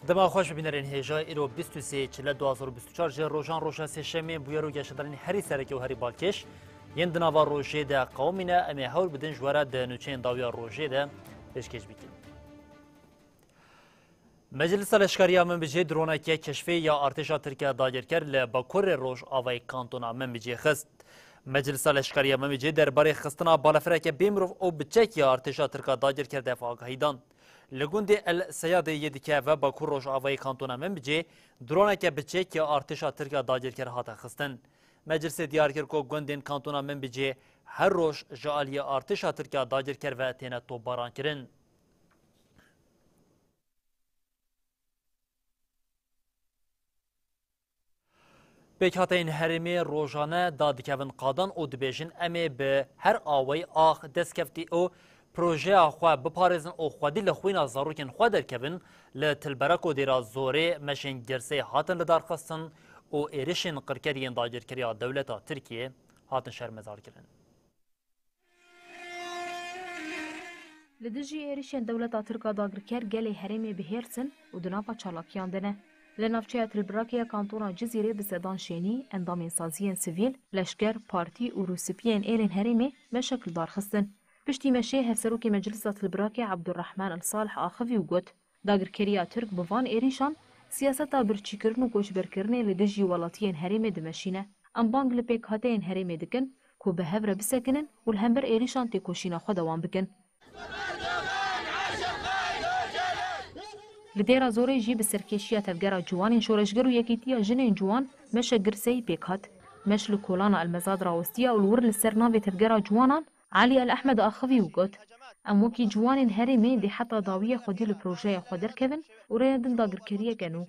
دما خوش ببینرین هجا ایرو 23 چله 2024 جه روزان روزا سشمی بویرو گشترین هری سرکی و هری بالکش ین دناوا روزه ده قومینه امی هول بدن جواره ده نوچین داویا روزه ده پیشکش بیکن. مجلس الاشکاریا من بجه درونه که کشفی یا ارتشا ترکیه داگرکر لباکور روز آوای کانتونا من بجه خست. مجلس الاشکاریا من بجه درباره خستنا بالافره که بیمروف او بچک یا ارتشا ترکیه داگرکر دفاع آگاهیدان. لگوندی السیاده یدیکه و باکور روش آوای کانتونا من بجه درونه که بچک یا ارتشا ترکیه داگرکر هاتا خستن. مجلس دیارکر کو گوندین کانتونا من بجه هر روش جالی ارتشا ترکیه داگرکر و تینه تو باران کرن. بکاتین هرمی روزانه دادکوین قادان او دبیجن امی به هر آوی آخ دستکفتی او پروژه آخوا بپارزن او خودی لخوین ضرورکن خوا درکوین لتلبرکو دیرا زوره مشین گرسه هاتن لدار خستن او ایرشن قرکرین داگرکریا دولتا ترکیه هاتن شرمزار کرن. لدجی ایرشن دولتا ترکا داگرکر گلی هرمی بهرسن و دنابا چالاکیان دنه. لنافچه تلبراکیا کانتونا جزیره بسدان شینی اندام سازیین سیویل لشکر پارتی و روسپیین ایرن هریمی به شکل دار خستن. پشتی مشه هفسروک مجلس تلبراکیا عبدالرحمن الصالح آخوی و گوت داگرکریا ترک بوان ایریشان سیاستا برچیکرن و گوشبرکرن لدجی ولاتیین هریمی دمشینه ام بانگ لپیک هاتین هریمی دکن کو به هفره بسکنن و الهمبر ایریشان تیکوشینا خودوان بکن. لديرا زوري جي بسركيشيا تفجرا جوان شورشجرو يكيتيا جنين جوان مش جرسي بيكات مش لكولانا المزاد راوستيا والور للسرنافي تفجرا جوانا علي الأحمد أخوي وقت أموكي جوان هرمي دي حتى ضاوية خدي البروجيا خدر كيفن وريدن داغر كريا كانو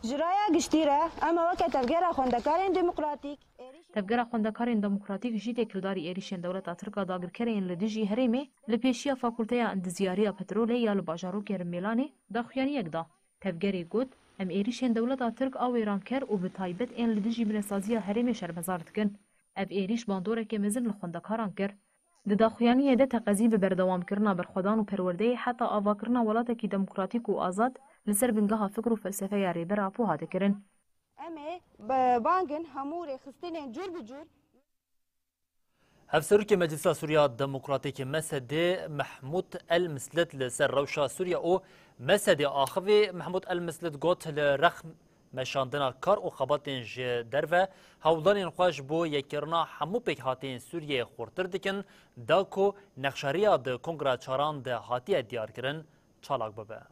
جرايا قشتيرة أما وقت تفجرا خوندكارين ديمقراطيك تفجرا خوندكارين ديمقراطيك جيتي كلداري إيريشين دولة أتركا داغر كرين لديجي هرمي لبيشيا فاكولتيا اندزياريا بتروليا لباجاروكي رميلاني داخياني يقدا تفجري قد ام إيريشين دولة أترك أو إيران كر وبتايبت إن لديجي بنسازيا هرمي شرمزارت كن اف إيريش باندورة كمزن لخوندكاران كر داخياني ده تقزي ببردوام كرنا برخدان وپرورده حتى آوا كرنا ولاتكي ديمقراطيك وآزاد لسر بنگاها فكر وفلسفة ياري برابو هاده كرن أمي بانجن هموري خستين جور بجور هفسروك مجلس سوريا الديمقراطيك مسد محمود المسلت لسر روشا سوريا او مسد آخوي محمود المسلت قوت لرخم مشاندنا کار و خباتین دروه هولدان خوش بو یکرنا همو پیک هاتین سوریه خورتر دکن دا کو نقشاریا د کنگرا چاران ده هاتی دیار کرن چالاک ببه.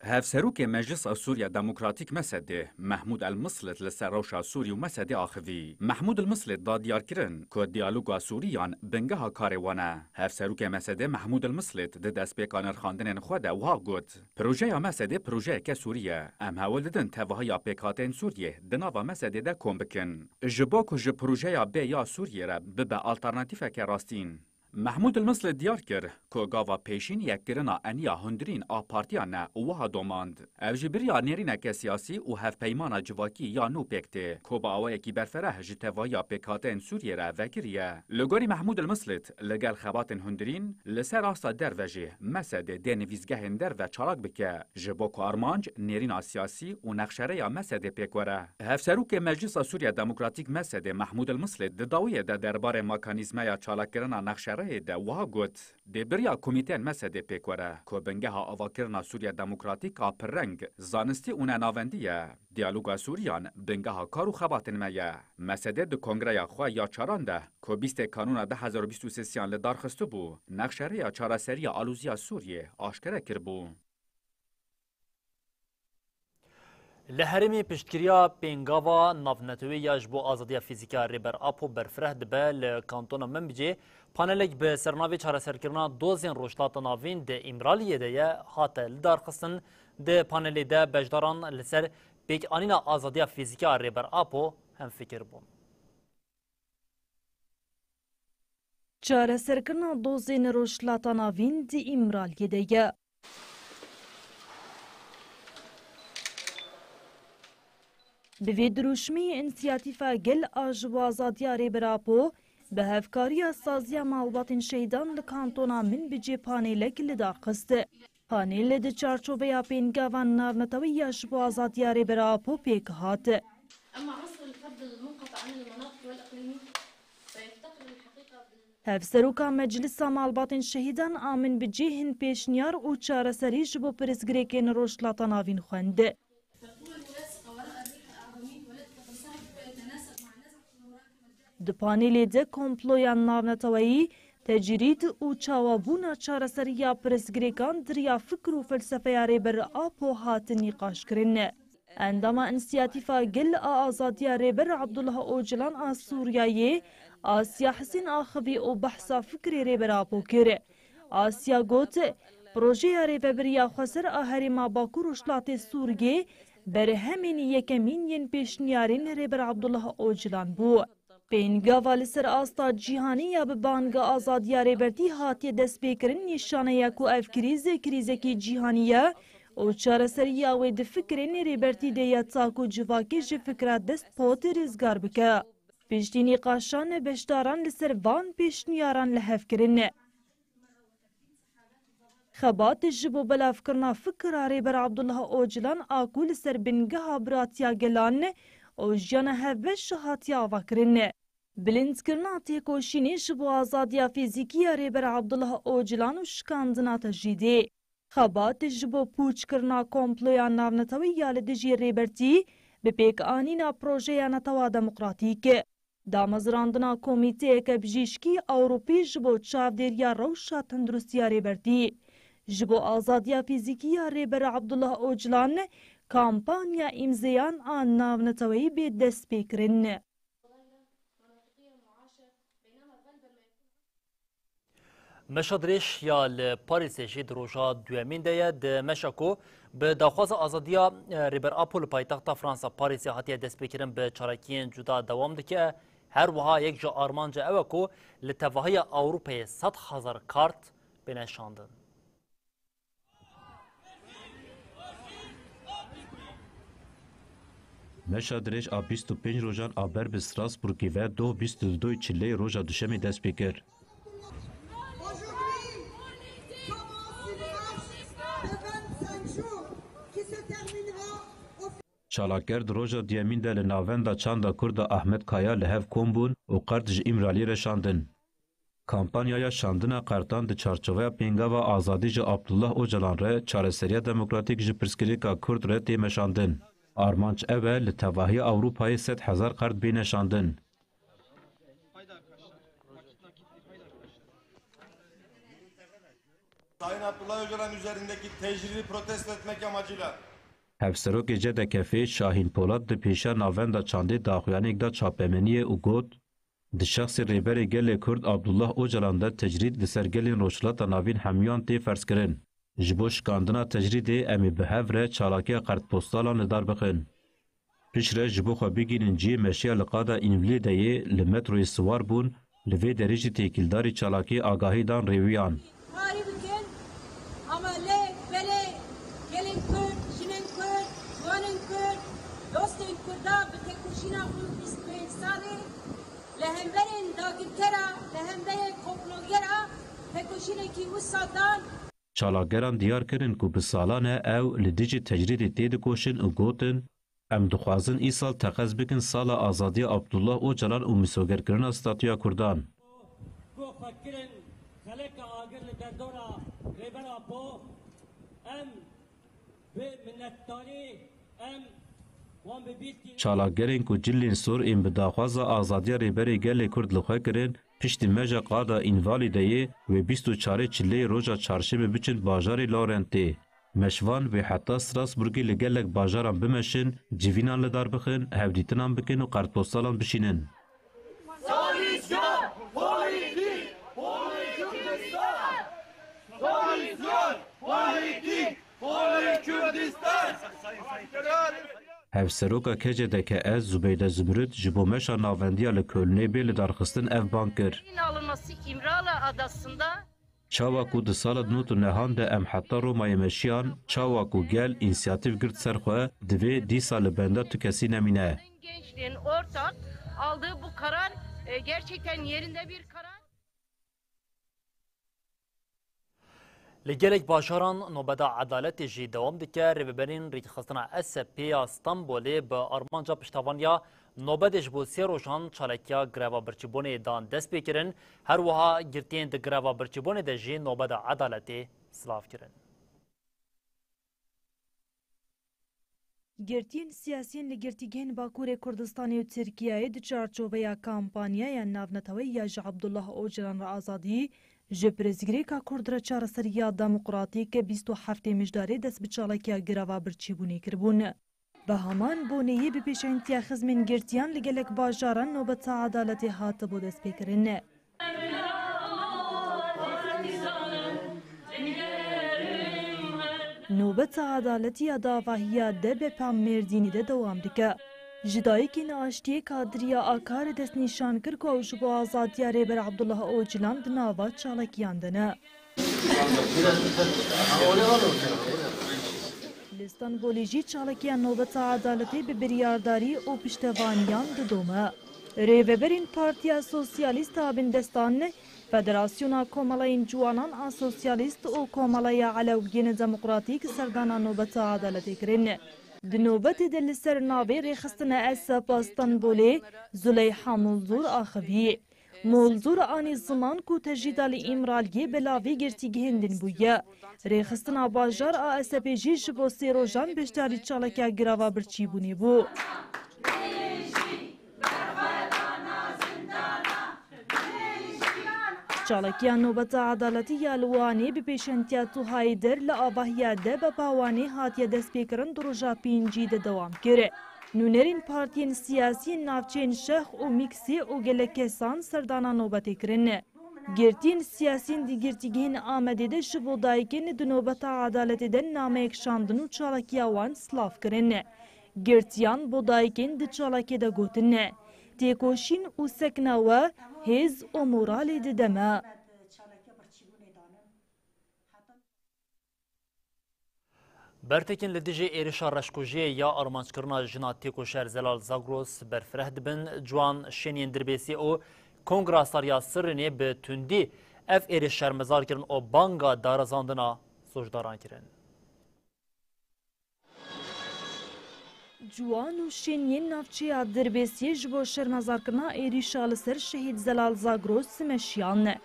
هفسروك مجلس سوريا ديمقراطيك مسد محمود المسلط لسروشا سوري ومسد آخوي محمود المسلط دا ديار كرن كو ديالوغا سوريان بنگها كاروانا هفسروك مسد محمود المسلط د دسبيكان خاندن خود وها گوت پروژه مسد پروژه که سوريا ام هولدن توهای پیکاتن سوریه دناوا مسد ده کوم بکن جباكو ج پروژه بي یا سوريا را به آلترناتیف که راستین محمود المسلط دیار کر که گاوا پیشین یک کرنا انیا هندرین آ پارتیان وها دوماند. او جبریا نیرین که سیاسی و هف پیمان جواکی یا نو پکته که با آوه کی برفره جتوایا پکاتن سوریه را وکریه. لگاری محمود المسلط لگل خواتن هندرین لسر آسا در وجه مسد دنویزگه در و چالاک بکه جباکو آرمانج نیرین سیاسی و نقشره یا مسد پکوره. هفسروک مجلس سوریا ديمقراطيك مسد محمود المسلط داویه درباره مکانیزم یا چالاک کرنا نقشره ده وها گوت ده بریا کمیتین مسد پیکوره که بنگها آواکرنا سوریا ديمقراطيك آپرنگ زانستی اون ناوندیه دیالوگا سوریان بنگها کارو خباتن میه مسد ده کنگره خواه یا چارانده که 20 کانون 2023 لدار خستو بو نقشره یا چارسری آلوزیا سوریه آشکره کر بو لهرمی پشتکریا پینگاوا نافنتوی یاش بو آزادی فیزیکا ریبر آپو برفره دبه لکانتونا من بجه پانلک به سرناوی چاره سرکرنا دوزین روشلات ناوین ده امرالیه ده یه حاته لدار خستن ده پانلی ده بجداران لسر بیک آنینا آزادی فیزیکا ریبر آپو هم فکر بون. چاره سرکرنا دوزین روشلات ناوین ده امرالیه ده یه به دروشمی انسیاتیفا گل آجوازادیا ریبراپو به هفکاری سازیا معلومات شهیدان لکانتونا من بجی پانیلک لدار خسته. Panel di çarçoveya pêngavan navnetewî ji bo azadiya rêbera Apo pêk hat. Hevseroka Meclisa Malbatên Şehîdan amin bi cihên pêşniyar û çareserî ji bo pirsgirêkên rojhilata navîn xwend. Di panelê de komployan navneteweyî, tecrîd û çawabûna çareseriya pirsgirêkan diriya fikr û felsefeya rêber Apo hatin nîqaşkirin. Endama înisiyatîfa Gil a Azadiya Rêber Abdullah Öcalan a Sûriyayê, Asya Hesên Axivî û behsa fikrê rêber Apo kir. Asya got, projeya rêveberiya xweser a Herêma Bakur û Şilatê Sûriyê berhemên yekemîn yên pêşniyarên rêber Abdullah Öcalan bû. Pêngava li ser asta cîhanî ya bi banga azadiya rêbertî hatiye destpêkirin nîşaneya ku ev krîzekî cîhanî ye û çareseriya wê di fikrên rêbertî de ya çak û civakê ji fikra dest potê rêzgar bike. Piştî nîqaşan beşdaran li ser van pêşniyaran li hev kirin. Xebat ji bo belavkirina fikra rêber Abdullah Öcalan a ku li ser bingeha biratiya gelan û jiyana hevbeş hatiye avakirin. Bilindkirina têkoşînê ji bo azadiya fîzîkî ya rêber Abdullah Öcalan û şikandina tecrîdê. Xebat ji bo pûçkirina komploya navnetewî ya li dijî rêbertî bi pêkanîna projeya netewa demokratîk. Damezrandina komîteyeke bijîşkî Ewropî ji bo çavdêriya rewşa tendirustiya rêbertî. Ji bo azadiya fîzîkî ya rêber Abdullah Öcalan, kampanya îmzeyan a navneteweyî bê destpêkirin. Meşa dirêj ya li Parîsê jî di roja duyemîn de ye di meşa ku bi daxwaza azadiya rêber Apo li paytexta Fransa Parîsê hatiye destpêkirin bi çarekiyên cuda dewam dike. Her wiha yek ji armanca ew e ku li tevahiya Ewropayê 100,000 kart bêne şandin. Meşa dirêj a 25 rojan a ber bi Strasburgê ve 22 çileyê roja duşemê dest pê kir. Çalakger di roja diyemîn de li navenda çanda Kurda Ahmed Kaya li hev kom bûn û qert ji Îmraliyê re şandin. Kampanyaya şandina qertan di çarçoveya pêngava azadî ji Abdullah Öcalan re çareseriya demokratîk ji pirsgirêka Kurd re tê meşandin. Armanc ev e li tevahiya Ewropayê 100,000 qert bêne şandin. Sayın Abdullah Öcalan üzerindeki tecridi protesto etmek amacıyla Hevserokê Cedekefê Şahîn Polat di pêşa navenda çandê daxuyanek da çapemeniyê û got, di şexsê rêberê gelê Kurd Abdullah Öcalan de tecrîd li ser gelên rojhilata navîn hemûyan tê ferskirin. Ji bo şikandina tecrîdê em ê bi hev re çalakiya qertpostalan li dar bixin. Piştre ji bo xwe bigînin ciyê meşiya li qada Învilêdeyê li metroyê siwar bûn, li vê derê jî têkîldarî çalakî agahî dan rêwiyan. Çalakgeran diyar kirin ku bi salan e ew li dijî tecrîdê tê dikoşin û gotin em dixwazin îsal teqez bikin sala azadiya Abdullah Öcalan û misogerkirina Statuya Kurdan. Çalakgerên ku cilên sor ên bi daxwaza azadiya rêberê gelê Kurd li xwe kirin, piştî meja qada Învalîdeyê wê 24 çileyê roja çarşemê biçin bajarê Lorentê. Meşvan wê heta Strasburgê li gelek bajaran bimeşin, civînan li dar bixin, hevdîtinan bikin û qertpostalan bişînin. Hevseroka Kecedeke ez Zubeyde Zümrüt ji bo meşa navendiya li Kölnê bê li darxistin ev bank kir. Çawa ku di sala dinû nehan de em heta Romayê meşiyan, çawa ku gel înisiyatîv girt ser xwe, divê dîsa li benda tu kesî nemîne. Gençliğin ortak aldığı bu karar gerçekten yerinde bir karar. لگلک باشاران نوبدا عدالت جی دوام دکه رببرین ریخستنا SP استانبولی به آرمانجا پشتوانیا نوبدش بو سی روشان چالکیا گروا برچبونه دان دست بکرن هر وها گرتین د گروا برچبونه د جی نوبدا عدالتی سلاف کرن. گرتین سیاسیین لگرتیگین باکور کردستانی و ترکیه د چارچوبه کامپانیای ناونتوی یاج عبدالله اوجلان را آزادی جپرزگریکا کردرا چارەسەریا دموکراتیک 27 مژداری دەست بە چاڵکیا گرەوا برچیبوونی کردبوون. بە هەمان بۆنەیە بپێشەنگتیا خزمên گرتیان لەگەلک باژاران نۆبەتە عەدالەتێ هاتە بۆ دەستپێکردن. نۆبەتە عەدالەتیە داڤاهیە دە بە پامێردینیدە دەوام دکە. جدایکین آشتی کادریا آکار دست نشان کرد که اوش با آزادیا ریبر عبدالله اوجلان دناوا چالکیان دنه. لستانبولیجی چالکیان نوبت عدالتی به بریارداری و پشتوانیان ددومه. ریبرین پارتیا سوسیالیست بندستان فدراسیونا کومالین جوانان سوسیالیست و کومالای علوگین دموکراتیک سردانا نوبت عدالتی کرن. دنوبت دل سر ناوی ریخستنا اسب استانبولی زلیحا مولزور آخوی. مولزور آنی زمان کو تجدیدال امرالی بلاوی گرتیگ هندن بویه. ریخستنا باجار اسب جیش بو سیروژان بشتاری چالکیا گراوا برچی بونی بو. چالکیا نوبت عدالتی یالوانی بپیشنتیا تو هایدر لآواهیا ده بپاوانی هاتیا دست بیکرن دروژا پینجی ده دوام کره. نونرین پارتین سیاسی نافچین شخ و میکسی و گلکسان سردانا نوبتی کرنه. گرتین سیاسین دی گرتیگین آمده ده شبو دایکن دو نوبت عدالتی ده نامه اکشاندن و چالکیا وان سلاف کرنه. گرتیان بو دایکن ده چالکی ده گوتنه. تیکوشین و سکنه و هز و مورالی ددمه. برتکن لدیجی ایرشا رشکوژی یا آرمانچکرنا جنا تیکوشر زلال زاگروس برفره دبن جوان شنین دربیسی او کنگراساریا سرنی به تندی اف ایرش شرمزار کرن او بانگا دارزاندنا سوجداران کرن. جوان و شنین نافچه دربیسی جبو شرمزارکرنا ایریشا لسر شهید زلال زاگروس سمشیان.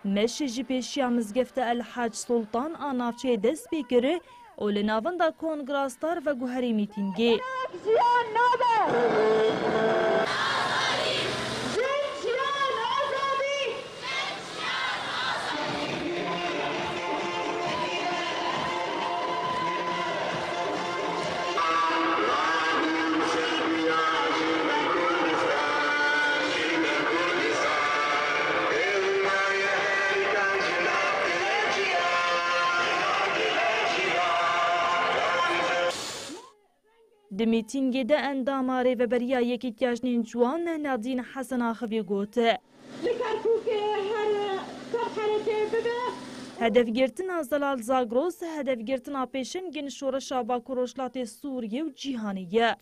مشه جی پیشیا مزگفت الحاج سلطان آنافچه دست بیکره و لناوندا کنگراستار و گوهری میتینگی. د میتینگی ده اندام ریوبریا یکی تیاجنین جوان نادین حسن آخوی گوته. هدف گرتن زلال زاگروس هدف گرتن پیشن گن شورش با کروشلات سوریه و جیهانیه.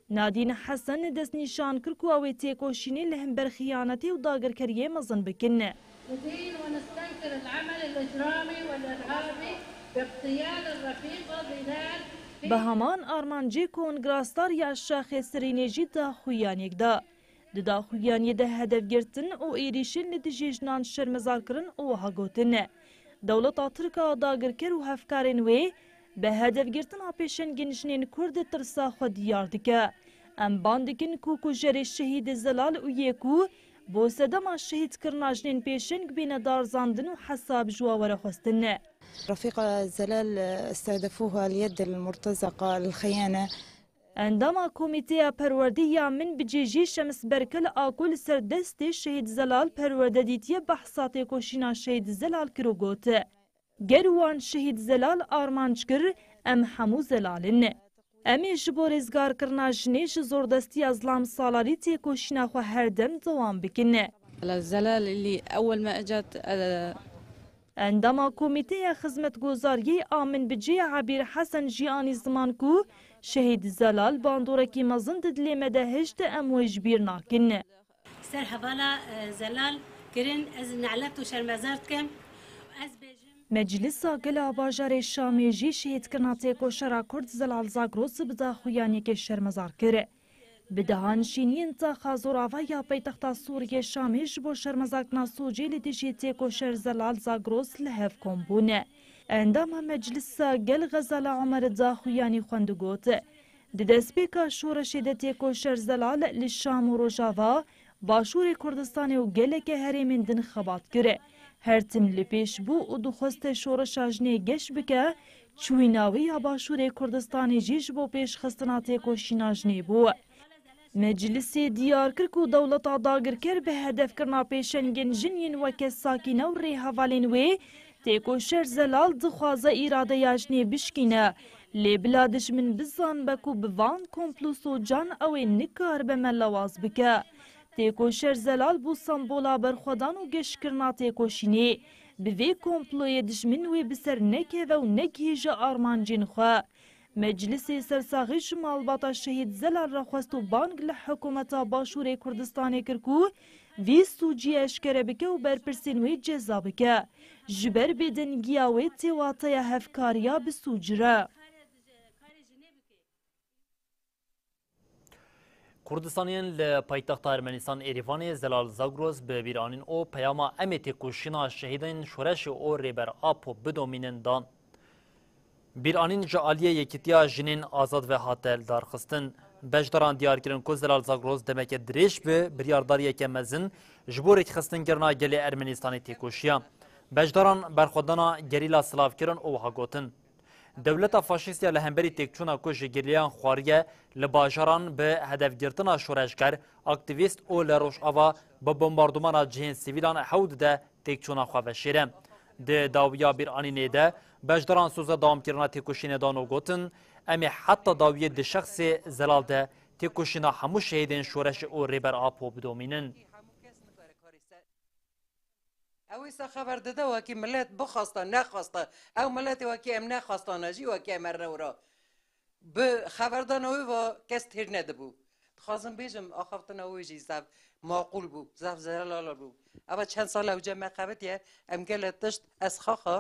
نادین حسن دست نشان کرد و اوی تیکوشینی لهم بر خیانتی و داگرکریه مزن بکنه. ندين ونستنكر العمل الإجرامي والإرهابي باغتيال الرفيقة ظلال به همان آرمانجی کنگراستار یا شاخص سرینجی داخویانیک دا. داخویانی ده هدف گرتن او ایریشن لدیجیجنان شرمزار کرن او هاگوتن. دولت ترکا داگرکر و هفکارن وی به هدف گرتن ها پیشن گنجنین کرد ترسا خود دیار دکه. ام باندکن کوکو جری شهید زلال و یکو بو سدما شهید کرناجنین پیشن بین دارزاندن و حساب جواور خواستن. رفيق زلال استهدفوها اليد المرتزقة للخيانة. عندما كوميتيا پروردية من بجيجي شمس بركل آكل سردست شهيد زلال پروردديتية بحثات كوشينا شهيد زلال كروغوت. گروان شهيد زلال آرمانچكر ام حمو زلالن. امی جبو رزگار کرنا جنیش زوردستی ازلام سالاری تی کوشینا خو هر دم دوام بکنه. زلال اللي أول ما أجت عندما کمیته خدمت گزاری آمن بجی عبیر حسن جیانی زمان کو شهید زلال باندورکی مزند دلیمه ده هشت اموج بیر ناکن. سر حوالا زلال کرن از نعلت و شرمزارت کم از بجم Meclisa gela bajarê Şamê jî şehîdkirina têkoşera Kurd Zelal Zagros bi daxuyaniyekê şermezar kir. Bi dahanişîniyên taxa zoravaya paytexta Sûriyê Şamê ji bo şermezarkirina Sûcê li dijî têkoşer Zelal Zagros li hev kombûne. Endama meclisa gel Xezala Umer daxuyanî xwe digot. Di destpêka şoreşê de têkoşer Zelal li Şam û Rojava, Başûrê Kurdistanê û geleke herêmên din xebat kir. Her tim li pêş bû û dixwaste şoreşa jinê geş bike, çûîna wî ya Başûrê Kurdistanê jî ji bo pêşxistina têkoşîna jinê bû. Meclisê diyar kir ku dewleta dagirker bi hedefkirina pêşengên jinên weke sakîne û rêhevalên wê, têkoşer Zelal dixwaze îradeya jinê bişkîne. Lê bila dijmin bizanbe ku bi van komplosocan ew ê nikaribe me lewaz bike. Têkoşer Zelal bû sembola berxwedan û geşkirina têkoşînê. Bi vê komployê dijmin wê bi ser nekeve û nekihîje armancên xwe. Meclisê sersaxî ji malbata şehîd Zelal re xwest û bang li hikûmeta Başûrê Kurdistanê kir ku vî sûcî eşkere bike û berpirsên wê ceza bike. Ji ber bêdengiya wê têwateya hevkariya bi sûc re. Kurdistaniyên li paytexta Ermenistan Êrîvanê Zelal Zagros bi bîranîn û peyama em ê têkoşîna şehîdên şoreşê û rêber Apo bidomînin dan. Bîranîn ji aliyê yekîtiya jinên azad ve hate darxistin. Beşdaran diyar kirin ku Zelal Zagros demeke dirêj bi biryadariyeke mezin ji bo rêkxistinkerina gelê Ermenistanê têkoşiya. Beşdaran berxwedana gerîla silav kirin û wiha gotin. Devleta faşîst ya li hemberî têkçûna ku ji geriyan xwariye li bajaran bi hedefgirtina şoreşger, aktivîst û li Rojava bi bombardûmana cihên sivîlan hewd de têkçûna xwe veşêre. Di dawiya bîranînê de beşdaran soza dawamkirina têkoşînê dan û gotin em ê heta dawiyê di şexsê Zelal de têkoşîna hemû şehîdên şoreşê û rêber Apo bidomînin. او ایسا خبر داده و که ملت بخواسته نخواسته او ملت و که ام نخواسته نجی و که ام را به خبردان اوی و کس تیر نده بو خواستم بیجم آخفتن اوی جی زب معقول بو زب زلال بو اما چند سال او جمع قبطیه ام گلتشت از خاخه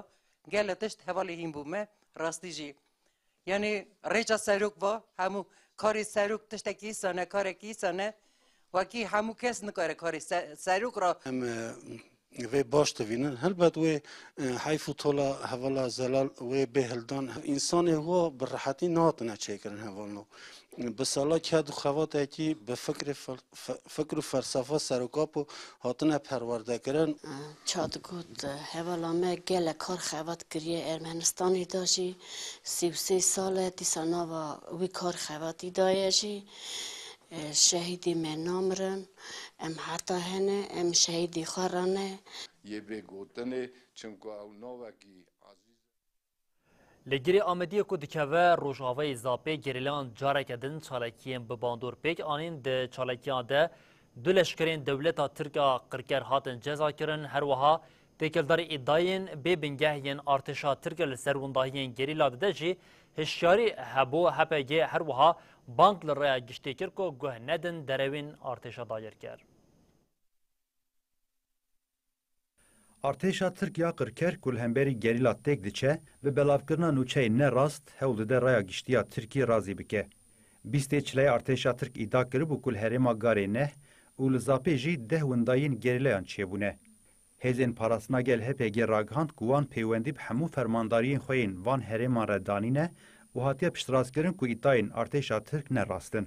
گلتشت حوالی هیم بو مه راستی جی یعنی ریجا سروک با همو کاری سروک تشتکی سانه کاری کی سانه و کی همو کس نکاره کاری سروک را و باش تبینن هلبت و حیف طولا حوالا زلال و بهلدان انسان هو براحتی ناتنه چیکرن حوالنو به سالا که دو خوات کی به فکر و فلسفه سرکاپ و هاتنه پرورده کردن چادگود حوالا ما گل کار خوات کریه ارمنستانی داشی 33 سال دیسانا و وی کار خواتی دایشی شهیدی من نامرن ام حتی هنه ام شهیدی خارانه یه بگوتنه چونکو او نوکی عزیز لگری آمدیه که دکوه روژاوه زاپه گریلان جارک ادن چالکیین بباندور پیک آنین ده چالکیان ده دو لشکرین دولتا ترکا قرکر هاتن جزا کرن هر وها تکلدار ادایین بی بنگهین ارتشا ترکا لسرونداهین گریلا ده جی هشیاری هبو هپگه هر وها بانک لریا گشتی کر که گوه ندن دروین ارتشا دایر کر. ارتشا ترکیا قرکر کل همبری گریلا تک دچه و بلاوکرنا نوچه نه راست هول ده ریا گشتیا ترکی رازی بکه. بیسته چلی ارتشا ترک ایدا کرب و کل هرما گاره نه و لزاپی جی ده ونداین گریلیان چیه بونه. هزین پاراسنا گل هپگه راگهاند گوان پیوندی به همو فرماندارین خوین وان هرما ردانینه و هاتیه پشتراز کرن که ایداین ارتشا ترک نه راستن.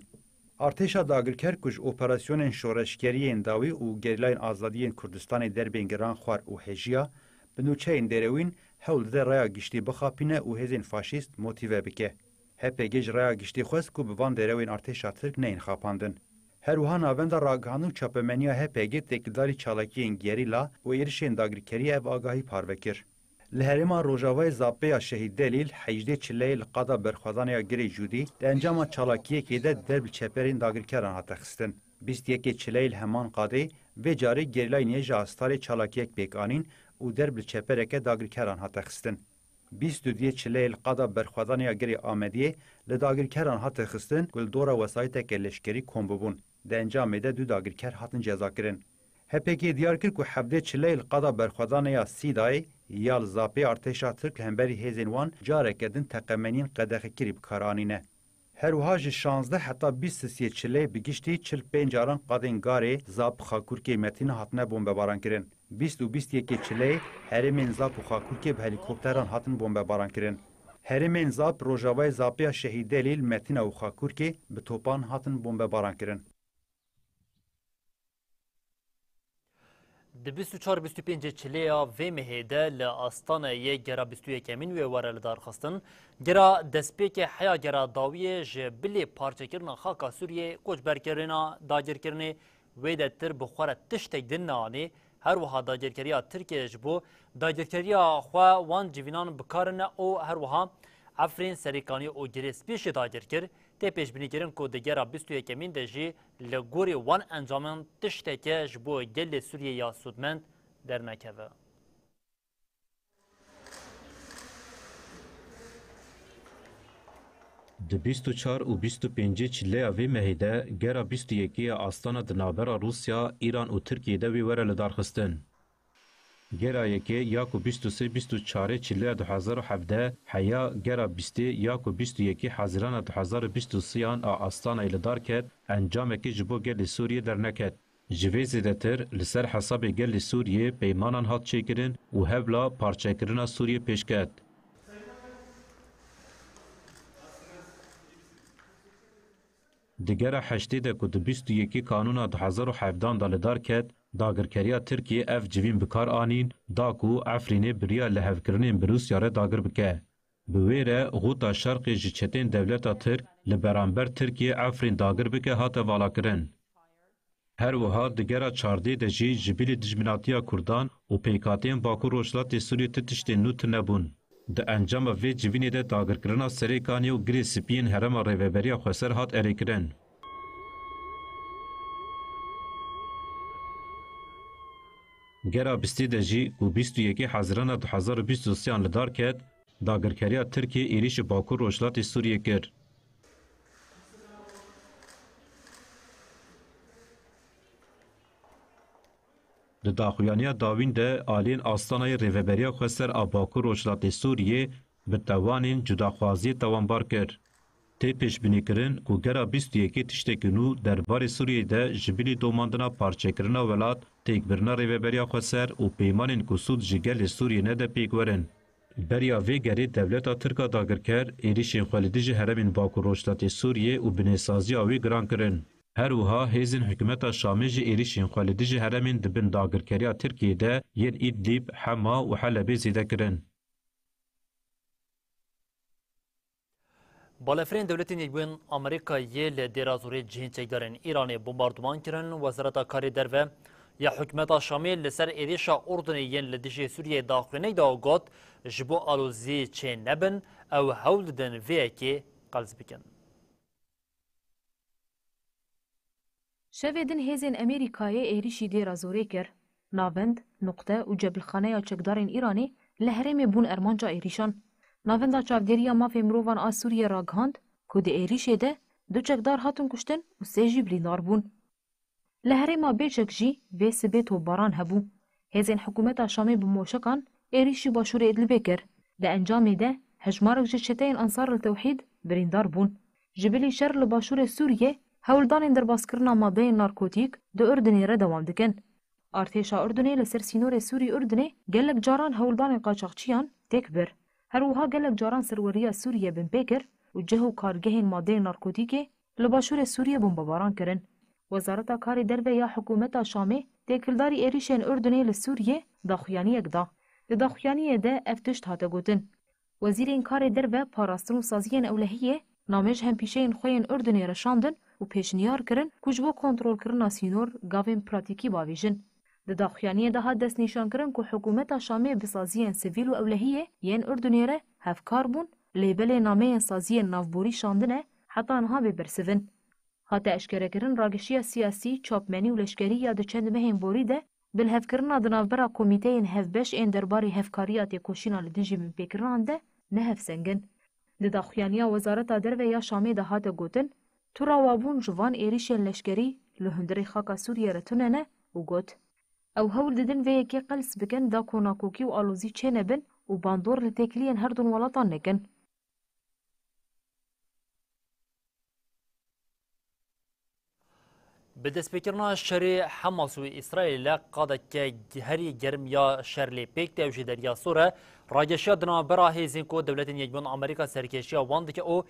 ارتشا داگرکر کج اپراسیونن شورشگریین داوی و گریلاین آزادیین کردستان دربین گران خوار و هجیا بنوچهین دروین هول ده ریا گشتی بخاپینه و هزین فاشیست موتیوه بکه. هپگیج ریا گشتی خوست که بوان دروین ارتشا ترک نین خاپاندن. هر وها ناوند راگهانو چاپمنیا هپگی تکداری چالاکیین گریلا و ایرشین داگرکری اف آگاهی پاروکر. لهرما روجاوای زاپیا شهید دلیل حیجده چلی لقادا برخوادانیا گری جودی ده انجام چالاکیه که ده درب چپرین داگرکران هاتخستن. 21 چلی همان قاده و جاری گریلای نیجا استار چالاکیه بیکانین و درب چپرکه داگرکران هاتخستن. 22 چلی لقادا برخوادانیا گری آمدیه لداگرکران هاتخستن گل دورا وسایت کلشکری کومبون. ده انجام ده دو داگرکر هاتن جزا کرن. هپکی دیار کرد که 17 چلی لقادا برخوادانیا سیدای یا لزاپی ارتشا ترک همبری هیزن وان جارک دن تقمنین قدخ کریب کارانینه. هر وها جی 16 حتی 23 چله بگشتی 45 جاران قادن گاره زاب خاکورکی متین هاتنه بمباران کرن. 20 و 21 چله هرمین زاب و خاکورکی به هلیکوپتران هاتن بمباران کرن. هرمین زاب روجاوای زابیا شهید دلیل متین و خاکورکی به توپان هاتن بمباران کرن. د 24-25 چلیا وی مهیده لآستانه یک گرا 21 امین وی وره لدار خستن گرا دسپیک حیا گرا داویه جبلی پارچه کرنا خاکا سوریه کوچ برکرنا داگر کرنه وی ده تر بخوره تشتک دن نانی هر وها داگر کریا ترکیه جبو داگر کریا خواه وان جوینان بکارن او هر وها افرین سریکانی او گریس پیش داگر کر تی پیش بینی کرن که دگرا 21 امین ده جی لگوری وان انجامن تشتکه جبو گل سوریه یا سودمند در نکوه. د 24 و 25 چله اوی مهیده گرا 21 آستانه دنابرا روسیا، ایران و ترکیه ده وی وره لدار خستن. گرا یکی یاکو 23-24 چله 2017 حیا گرا 20 یاکو 21 حزیران 2023 آستانه ایلدار کد انجام که جبو گل سوریه در نکد. جوی زیدتر لسر حساب گل سوریه پیمانان هات چکرن و هبلا پارچه کرنا سوریه پیش کد. دیگر هشتی ده که 21 کانون 2017 دالدار کد داگرکریا ترکیه اف جوین بکار آنین دا کو افرینه بریا لحفکرنین بروسیا را داگر بکه. بویره غوطا شرقی جچتین دولتا ترک لبرانبر ترکیه افرین داگر بکه هات والا کرن. هر وها دیگر 14 ده جی جبیل دجمناتیا کردان و پیکاتین باکو روشلات سوری تتشتین نوت نبون. د انجام وی جوینی ده داگرکرنا سریکانی و گری سپین هرم ریوبریا خسر هات اریکرن. گرا 20 دجی و 21 حزیران 2023 لدار کد داگرکریا ترکیه ایریش باکو روشلات سوریه کر. د داخویانیا داوین ده آلین آستانای ریوبریا خسر آباکو روشلات سوریه به توانین جداخوازی توانبار کر. تی پیش بینی کرن که گرا 21 تشتکنو دربار سوریه ده جبیلی دوماندنا پارچه کرنا ولاد تیک برنا ریوبریا خسر و پیمانین کسود جگل سوریه نده پیک ورن. بریا وی گری دولتا ترکا داگر کر ایریشین خوالیدیج هرمین باکو روشلات سوریه و بنیسازی آوی گران کرن. هر وها هیزن حکومت شامی جی ایریشین خوالیدیج هرمین دبن داگر کریا ترکیه ده ین ایدلیب حما و حلبی زیده کرن. بالافرین دولتین یکبین امریکا یه لدرازوری جهین چکدارن ایرانی بمباردمان کرن وزارت کاری درو یا حکومت شامی لسر ایریشا اردنی ین لدیش سوریه داخلینه دا گوت جبو آلوزی چه نبن او هول دن وی که قلز بکن. شویدن هیزن امریکای ایریشی درازوری کر ناوند نقطه و جبلخانه یا چکدارن ایرانی لحرم بون ارمانجا ایریشان ناوندا چاودریا مافی مروان آ سوریه را گهاند که ده ایریشه ده دو چکدار هاتون کشتن و سه جی بریندار بون. لحره ما بیچک جی و سبیت و باران هبو. هزین حکومت شامی بموشکان ایریشی باشور ادلبه کر. ده انجامی ده هجمارک جچتین انصار التوحید بریندار بون. جبلی شر لباشور سوریه هولدان در باسکرنا ماده نارکوتیک ده اردنی را دوام دکن. ارتشا اردنی لسر سینور سوری اردنی گلک جاران هولدان قاچاقچیان تک بر. هر وها گلک جاران سروریا سوریه بن پیکر و جهو کارگهین ماده نارکوتیکه لباشور سوریه بمباران کرن. وزارت کاری درو یا حکومت شامی تکلداری ایریشن اردنی لسوریه داخویانی اگدا. داخویانی ده افتشت هاته گوتن. وزیرین کاری درو پاراستن و سازیین اولهیه نامش هم پیشین خوین اردنی رشاندن و پیشنیار کرن کجبو کنترول کرن سینور گاوین پراتیکی باویجن. داخویانی ده ها دست نشان کرن که حکومت شامی بسازیین سیویل و اولهیه ین اردنی ره هفکار بون لیبل نامه سازیین نافبوری شاندنه حتی انها ببرسون. هاته اشکره کرن راگشی سیاسی چاپمنی و لشکری یا ده چند مهم بوری ده بالهف کرنا دنافبرا کمیته این هفبش این درباری هفکاریات کوشینا لدنجی من پیکران ده نه هف سنگن. ده داخویانیا وزارت درو یا شامی ده هاته گوتن تو راوابون جوان ایریش لشکری لهندری خاکا سوریه رتونه نه و گوت. او هول ددن وی کی قلس بکن دا کوناکوکی و آلوزی چه نبن و باندور لتکلین هر دون ولاتان نکن. به دەستپێکردنا شەرێ حەماس و ئیسرائیل لە قادێکە هەری گەرم یا شەر لێ پێک دەوژی دەریا سوورە ڕاگەشیا دنابەرا هێزین کو دەولەتین یەکبوون ئەمریکا سەرکێشییا وان دکە و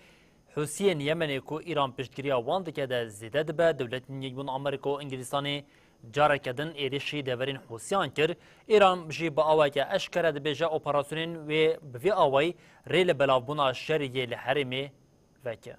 حوسیên Yemenê ku îran piştgiriya wan dike de zêde dibe dewletên yekbûn Amerîka û Ingîlistanê careke din êrişî deverên Hûsiyan kir. Îran jî bi awayeke eşkere dibêje operasyonên wê bi vê awayî rê li belavbûna şeriyê li herêmê veke.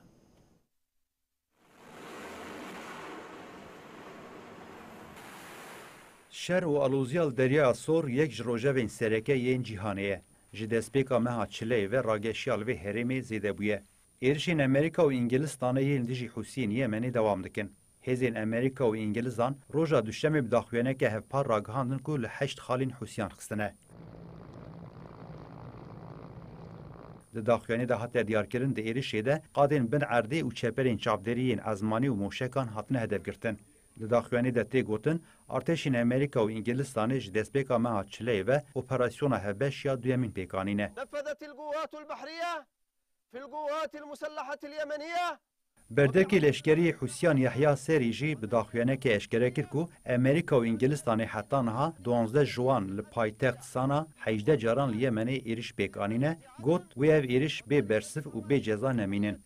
Şer û alûziya derya sor yek ji rojevên sereke yên cîhanê ye. Ji destpêka meha çileyê ve rageşiya li vê herêmê zêde bûye. Êrişên Amerîka û Ingîlistanê yên dijî Hûsiyên Yemenê dewam dikin. Hêzên Amerîka û Ingîlizan roja duşemê bi daxuyaneke hevpar ragihandin ku li 8 xalên Hûsiyan xistine. Di daxuyanê de hatiye diyarkirin di êrişê de qadên bin erdê û çeperên çavderiyên ezmanî û moşekan hatine hedefgirtin. Di daxuyanê de tê gotin artêşên Amerîka û Ingîlistanê ji destpêka meha çileyê ve operasyona hevbeşiya duyemîn pêkanîne. Berdekê leşkerî Hûsiyan Yehya Serî jî bi daxuyanekê eşkere kir ku Amerîka û Ingîlistanê heta niha 12 ciwan li paytext Sana 18 caran li Yemenê êriş pêkanîne, got wê ev êriş bê bersif û bê ceza nemînin.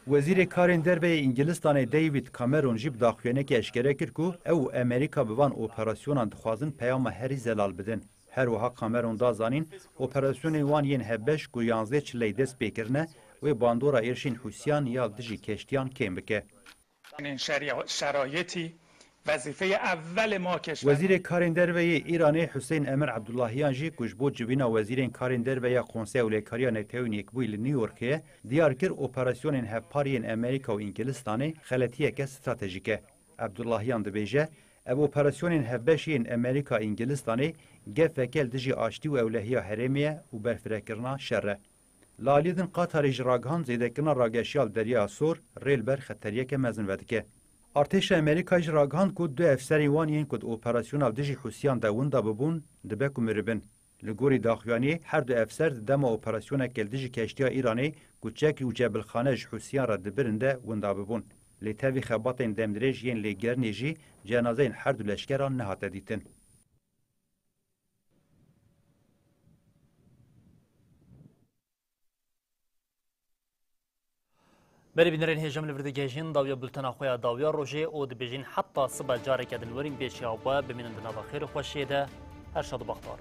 Wezîrê Karên Derveyê Ingîlistanê David Cameron jî bi daxuyanekê eşkere kir ku ew û Amerîka bi van operasyonan dixwazin peyama herî zelal bidin. Her wiha Cameron da zanîn operasyonên wan yên hevbeş ku 11 çileyê dest pêkirine wê bandora êrişên Hûsiyan ya dijî keştiyan kêm bike. Wezîrê Karên Derveyê Îranê Hüseyn Emir Ebdullahiyan jî ku ji bo civîna wezîrên Karên Derve ya Konseya Wêlekariya Netewên Yekbûyî li New Yorkê diyar kir operasyonên hevpariyên Amerîka û Ingîlistanê xeletiyeke stratejîk e. Ebdullahiyan dibêje ev operasyonên hevbeşiyên Amerîka Ingîlistanê gefeke li dijî aştî û ewlehiya herêmê ye û berfirekirina şer e. Li aliyê din Qatarê ji ragihan zêdekirina rageşiya li derya Sor rê li ber xeteriyeke mezin vedike. Artêşa Amerîka ji ragihand ku du efserên wan yên ku di operasyona li dijî Hûsiyan de winda bibûn dibe ku miribin. Li gorî daxuyaniyê her du efser di dema operasyoneke li dijî keştiya Îranê ku Çekî û Cebilxane ji Hûsiyan re dibirin de winda bibûn. Lê tevî xebatên demdirêj yên lêgernê jî cenazeyên her du leşkeran nehate dîtin. Berê bînerên hêjem li vir digihîjin dawiya bultena xwe ya dawiya rojê û dibêjin heta siba careke dilwerîn pêşiya we bimînin di nava xêr û xweşiyê de her şad û baxtar.